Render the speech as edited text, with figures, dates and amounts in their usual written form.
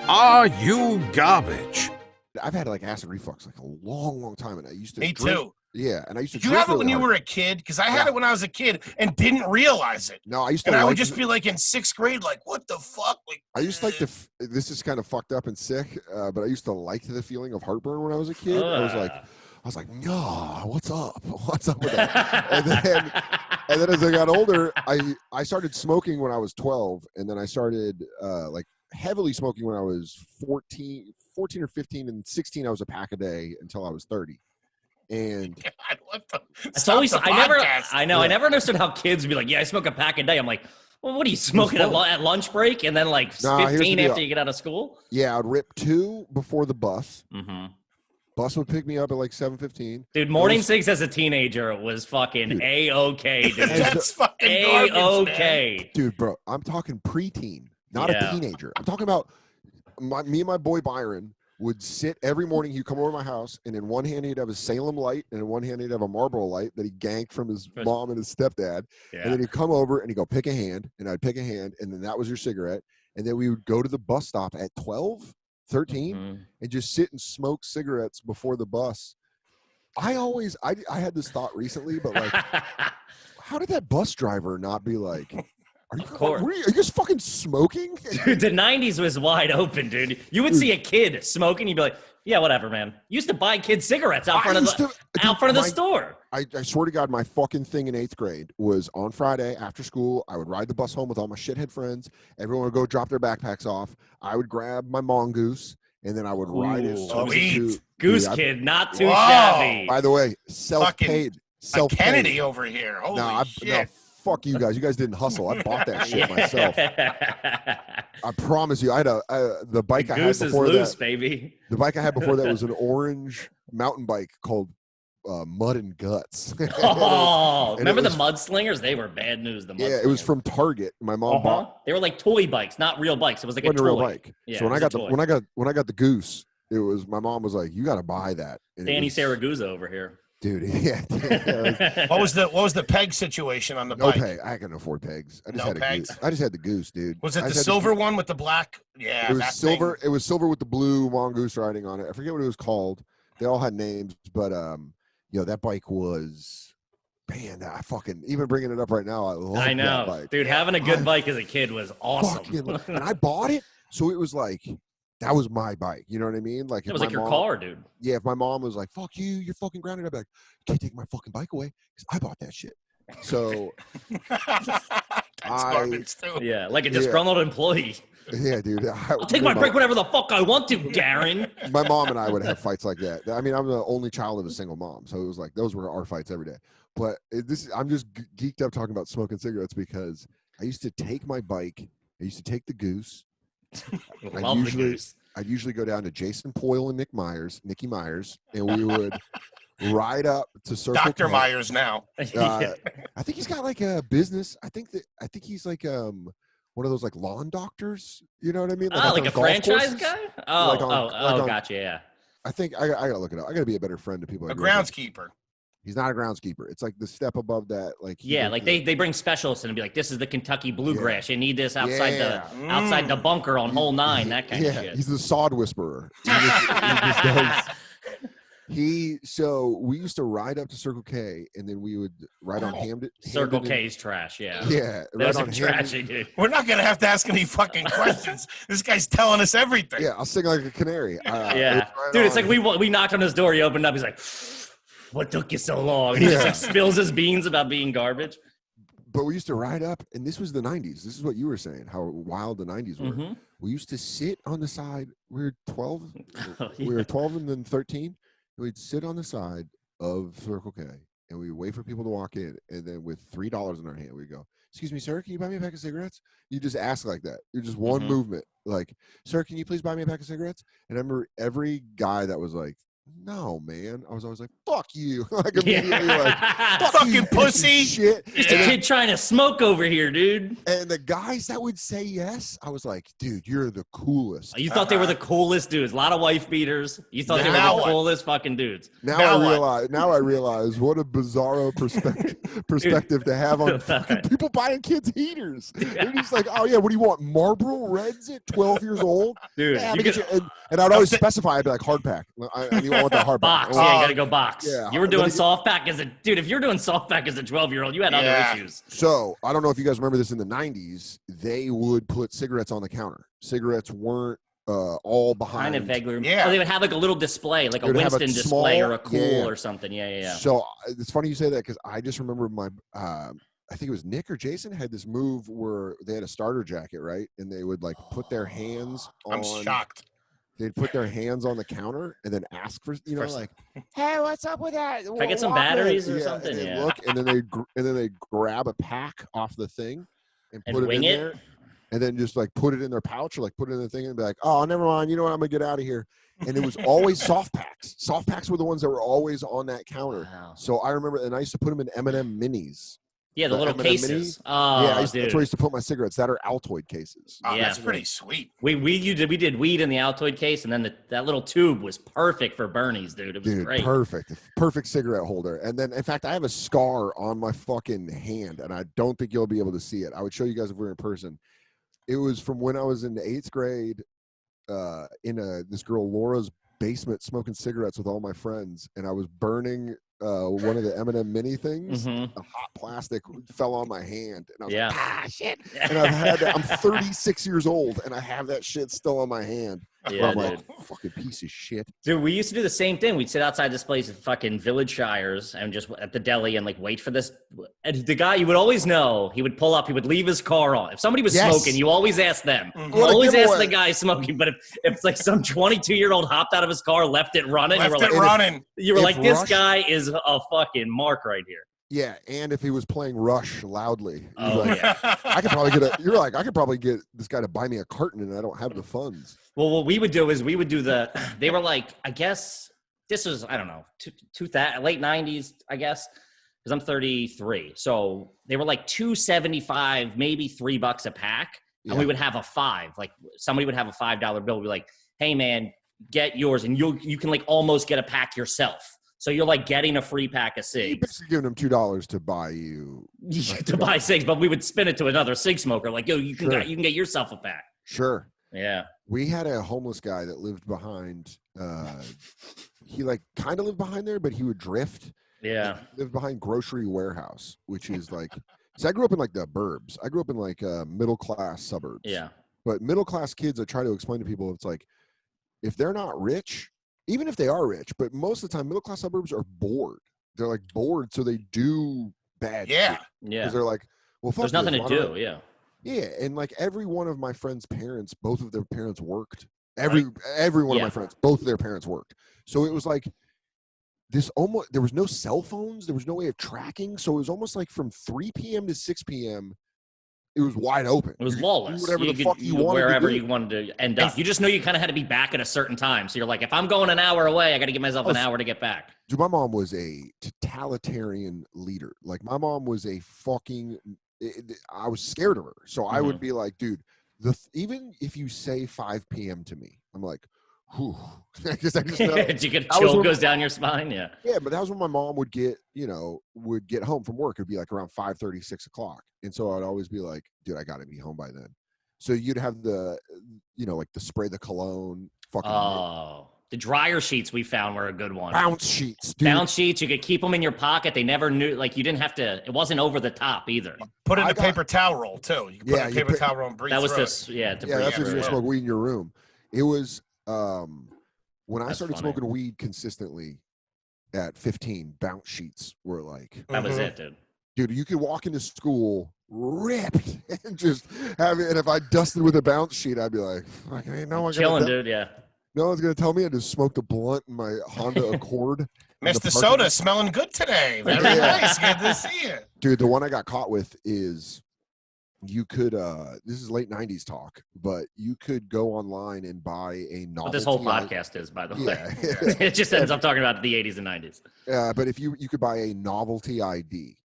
Are you garbage? I've had like acid reflux like a long time, and I used to Me drink. too. Yeah, and I used to. Did you drink have it really when you hard. were a kid? Because I had it when I was a kid and didn't realize it. No, I used to. And I like would just be like in 6th grade, like, what the fuck? Like, I used to like the. This is kind of fucked up and sick, but I used to like the feeling of heartburn when I was a kid. I was like, no, what's up? What's up with that? and then as I got older, I started smoking when I was 12, and then I started like heavily smoking when I was 14 or 15, and 16 I was a pack a day until I was 30. And God, what the? It's always, I never understood how kids would be like, yeah, I smoke a pack a day. I'm like, well, what are you smoking at lunch break and then like 15 after you get out of school? Yeah, I'd rip 2 before the bus. Mm-hmm. Bus would pick me up at like 7:15. Dude, morning cigs as a teenager was fucking A-okay, dude. That's fucking A-okay. Dude, bro, I'm talking preteen, not a teenager. I'm talking about me and my boy Byron would sit every morning. He'd come over to my house, and in one hand he'd have a Salem light, and in one hand he'd have a Marlboro light that he ganked from his mom and his stepdad. Yeah. And then he'd come over and he'd go pick a hand, and I'd pick a hand, and then that was your cigarette. And then we would go to the bus stop at 12, 13, and just sit and smoke cigarettes before the bus. I had this thought recently, but like, how did that bus driver not be like, are you just fucking smoking? Dude, the 90s was wide open, dude. You would see a kid smoking, you'd be like, yeah, whatever, man. You used to buy kids cigarettes out front of the store. I swear to God, my fucking thing in 8th grade was on Friday after school. I would ride the bus home with all my shithead friends. Everyone would go drop their backpacks off. I would grab my mongoose, and then I would ride it. Goose kid, not too shabby. By the way, self-paid. Kennedy over here. Holy shit. No, fuck you guys. You guys didn't hustle. I bought that shit myself. I promise you. I had the bike I had before that. Baby. The bike I had before that was an orange mountain bike called Mud and Guts. Remember the Mudslingers? They were bad news. Yeah, it was from Target. My mom bought. They were like toy bikes, not real bikes. It was like a real bike. Yeah, so when I got the Goose, it was my mom was like, "You got to buy that." And Danny Saragusa over here. Dude, yeah. What was the peg situation on the bike? No peg. I couldn't afford pegs. I just had pegs. I just had the Goose, dude. Was it the silver one with the black? Yeah, it was silver. Thing. It was silver with the blue mongoose riding on it. I forget what it was called. They all had names, but that bike was. Man, I fucking even bringing it up right now. I know, that bike. Dude. Having a good bike as a kid was awesome. And I bought it, so it was like. That was my bike. You know what I mean? Like it was like your car, dude. Yeah, if my mom was like, "Fuck you, you're fucking grounded," I'd be like, "You can't take my fucking bike away because I bought that shit." So that's garbage too. Yeah, like a disgruntled employee. Yeah, dude. I'll take my break whenever the fuck I want to, Darren. My mom and I would have fights like that. I mean, I'm the only child of a single mom, so it was like those were our fights every day. But I'm just geeked up talking about smoking cigarettes because I used to take my bike. I used to take the Goose. I'd usually go down to Jason Poyle and Nicky Myers, and we would ride up to Circle Dr. K. Myers now. I think he's got like a business. I think he's like one of those like lawn doctors. You know what I mean? Like a franchise guy? Gotcha. Yeah. I think I gotta look it up. I gotta be a better friend to people. A groundskeeper. He's not a groundskeeper. It's like the step above that. Like they bring specialists in and be like, this is the Kentucky bluegrass. You need this outside the bunker on hole 9. That kind of shit. He's the sod whisperer. So we used to ride up to Circle K, and then we would ride on Hamden. Circle K's trash, yeah. Yeah. Those are trashy, dude. We're not going to have to ask any fucking questions. This guy's telling us everything. Yeah, I'll sing like a canary. Dude, it's like we knocked on his door. He opened up. He's like, what took you so long? And he just like spills his beans about being garbage. But we used to ride up, and this was the 90s. This is what you were saying, how wild the 90s were. Mm-hmm. We used to sit on the side. We were 12. We were 12 and then 13. We'd sit on the side of Circle K, and we'd wait for people to walk in. And then with $3 in our hand, we'd go, "Excuse me, sir, can you buy me a pack of cigarettes?" You just ask like that. You're just one movement. Like, "Sir, can you please buy me a pack of cigarettes?" And I remember every guy that was like, no, man. I was always like, fuck you. Like immediately like, fucking pussy. Shit. Just a kid trying to smoke over here, dude. And the guys that would say yes, I was like, dude, you're the coolest. You thought they were the coolest dudes. A lot of wife beaters. You thought they were the coolest fucking dudes. Now I realize what a bizarro perspective to have on fucking people buying kids heaters. They're just like, oh yeah, what do you want? Marlboro Reds at 12 years old? Dude. Yeah, and I'd always specify, I'd be like, hard pack. I want the hard box. pack. Yeah, you gotta go box. Yeah. You were doing soft pack as a dude. If you're doing soft pack as a 12-year-old, you had other issues. So I don't know if you guys remember this in the 90s. They would put cigarettes on the counter. Cigarettes weren't all behind. Kind of vaguely. Yeah. Or they would have like a little display, like a Winston display or a Cool or something. Yeah. So it's funny you say that because I just remember my I think it was Nick or Jason had this move where they had a starter jacket, right? And they would like put their hands on. I'm shocked. They'd put their hands on the counter and then ask for, like, hey, what's up with that? Can I get some batteries or something? And look, and then they grab a pack off the thing and put it in there, and then just like put it in their pouch or like put it in the thing and be like, oh, never mind. You know what? I'm gonna get out of here. And it was always soft packs. Soft packs were the ones that were always on that counter. Wow. So I remember, and I used to put them in M&M minis. Yeah, the little M&M cases. Mini. Yeah, that's where I used to put my cigarettes. That are Altoid cases. Oh, that's pretty sweet. We did weed in the Altoid case, and then that little tube was perfect for Bernie's, dude. It was great. Perfect cigarette holder. And then, in fact, I have a scar on my fucking hand, and I don't think you'll be able to see it. I would show you guys if we were in person. It was from when I was in the 8th grade in this girl Laura's basement smoking cigarettes with all my friends, and I was burning one of the M&M mini things. The hot plastic fell on my hand, and I was like, shit. And I'm 36 years old, and I have that shit still on my hand. Yeah, I'm like, fucking piece of shit. Dude, we used to do the same thing. We'd sit outside this place at fucking Village Shires and just at the deli and like wait for this. And the guy, you would always know, he would pull up, he would leave his car on. If somebody was smoking, you always ask them. You always ask the guy smoking. But if it's like some 22-year-old hopped out of his car, left it running, you were like, this guy is a fucking mark right here. Yeah, and if he was playing Rush loudly, I could probably get this guy to buy me a carton, and I don't have the funds. Well, what we would do is they were like, I guess this was, I don't know, late 90s, I guess, because I'm 33. So they were like $2.75, maybe $3 a pack, and we would have a $5. Like somebody would have a $5 bill, be like, hey man, get yours, and you can like almost get a pack yourself. So you're like getting a free pack of cigs. You're basically giving them $2 to buy you. To buy cigs, but we would spin it to another cig smoker. Like, yo, you can get yourself a pack. Sure. Yeah. We had a homeless guy that lived behind. He like kind of lived behind there, but he would drift. Yeah. He lived behind Grocery Warehouse, which is like. So I grew up in like the burbs. I grew up in like middle class suburbs. Yeah. But middle class kids, I try to explain to people, it's like if they're not rich. Even if they are rich, but most of the time, middle-class suburbs are bored. They're like bored, so they do bad shit. Yeah. Because they're like, well, fuck there's nothing to do, yeah. Yeah, and like every one of my friends' parents, both of their parents worked. Every one of my friends, both of their parents worked. So it was like there was no cell phones. There was no way of tracking. So it was almost like from 3 p.m. to 6 p.m., it was wide open. It was lawless. Whatever the fuck you wanted wherever to do. you wanted to end up. You just knew you kind of had to be back at a certain time. So you're like, if I'm going an hour away, I got to give myself an hour to get back. Dude, my mom was a totalitarian leader. Like my mom was a fucking. I was scared of her, so I would be like, dude, even if you say 5 p.m. to me, I'm like, whew. I just know. You get a chill goes down your spine, yeah. Yeah, but that was when my mom would get home from work. It'd be like around 5:30, 6 o'clock, and so I'd always be like, dude, I got to be home by then. So you'd have the, like the spray the cologne, fucking. Oh, the dryer sheets we found were a good one. Bounce sheets, dude. Bounce sheets. You could keep them in your pocket. They never knew, like you didn't have to. It wasn't over the top either. Put it in a paper towel roll too. You can put it in a paper towel roll and breathe. That was through this, it. yeah. Yeah, that's what you're gonna smoke weed in your room. It was. When I started funny. smoking weed consistently at 15, bounce sheets were like. That was it, dude. Dude, you could walk into school ripped and just have it. And if I dusted with a bounce sheet, I'd be like, ain't no one chilling, dude. Yeah. No one's gonna tell me I just smoked a blunt in my Honda Accord. Mr. Soda smelling good today. Very nice. Good to see you. Dude, the one I got caught with is you could this is late 90s talk, but you could go online and buy a novelty. What this whole podcast is, by the way. Yeah. It just ends up talking about the 80s and 90s. But if you could buy a novelty ID,